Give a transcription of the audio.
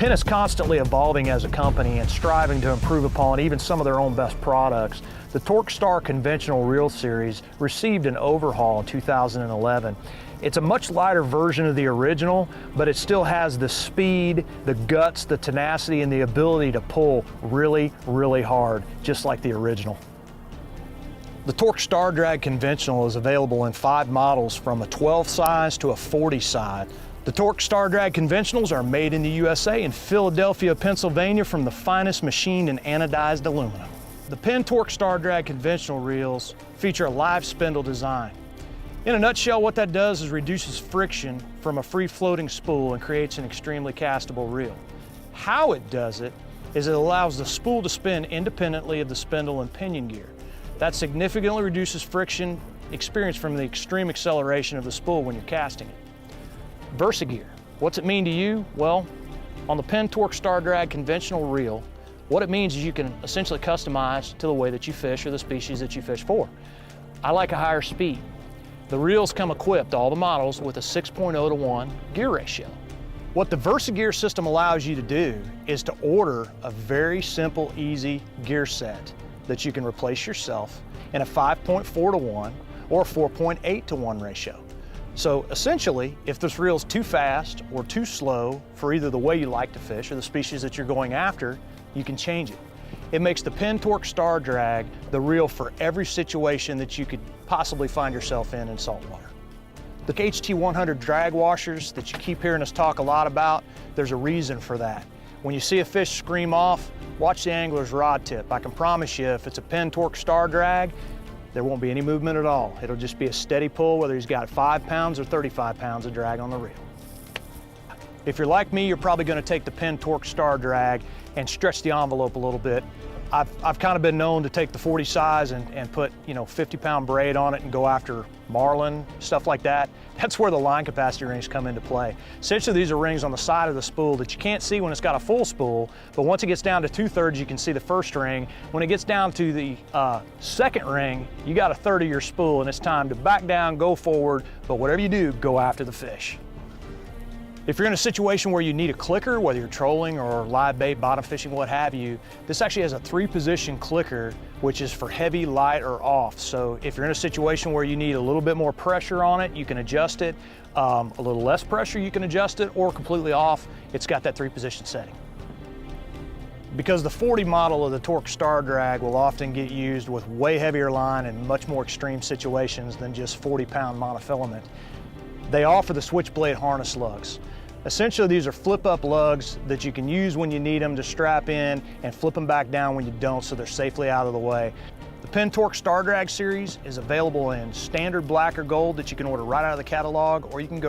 Penn is constantly evolving as a company and striving to improve upon even some of their own best products. The TorqueStar conventional reel series received an overhaul in 2011. It's a much lighter version of the original, but it still has the speed, the guts, the tenacity, and the ability to pull really, really hard, just like the original. The TorqueStar Drag Conventional is available in 5 models, from a 12 size to a 40 size. The TorqueStar Drag Conventionals are made in the USA in Philadelphia, Pennsylvania, from the finest machined and anodized aluminum. The Penn TorqueStar Drag Conventional reels feature a live spindle design. In a nutshell, what that does is reduces friction from a free-floating spool and creates an extremely castable reel. How it does it is it allows the spool to spin independently of the spindle and pinion gear. That significantly reduces friction experienced from the extreme acceleration of the spool when you're casting it. VersaGear, what's it mean to you? Well, on the Penn TorqueStar Drag Conventional reel, what it means is you can essentially customize to the way that you fish or the species that you fish for. I like a higher speed. The reels come equipped, all the models, with a 6.0 to 1 gear ratio. What the VersaGear system allows you to do is to order a very simple, easy gear set that you can replace yourself in a 5.4 to 1 or 4.8 to 1 ratio. So essentially, if this reel's too fast or too slow for either the way you like to fish or the species that you're going after, you can change it. It makes the Penn TorqueStar Drag the reel for every situation that you could possibly find yourself in saltwater. The HT100 drag washers that you keep hearing us talk a lot about, there's a reason for that. When you see a fish scream off, watch the angler's rod tip. I can promise you, if it's a Penn TorqueStar Drag, there won't be any movement at all. It'll just be a steady pull, whether he's got 5 pounds or 35 pounds of drag on the reel. If you're like me, you're probably going to take the Penn TorqueStar Drag and stretch the envelope a little bit. I've kind of been known to take the 40 size and put, 50-pound braid on it and go after marlin, stuff like that. That's where the line capacity rings come into play. Essentially, these are rings on the side of the spool that you can't see when it's got a full spool, but once it gets down to 2/3, you can see the first ring. When it gets down to the second ring, you got 1/3 of your spool, and it's time to back down, go forward, but whatever you do, go after the fish. If you're in a situation where you need a clicker, whether you're trolling or live bait, bottom fishing, what have you, this actually has a 3-position clicker, which is for heavy, light, or off. So if you're in a situation where you need a little bit more pressure on it, you can adjust it. A little less pressure, you can adjust it, or completely off, it's got that 3-position setting. Because the 40 model of the TorqueStar Drag will often get used with way heavier line and much more extreme situations than just 40-pound monofilament, they offer the SWITCHBLADE harness lugs. Essentially, these are flip-up lugs that you can use when you need them to strap in and flip them back down when you don't, so they're safely out of the way. The Penn TorqueStar Drag series is available in standard black or gold that you can order right out of the catalog, or you can go to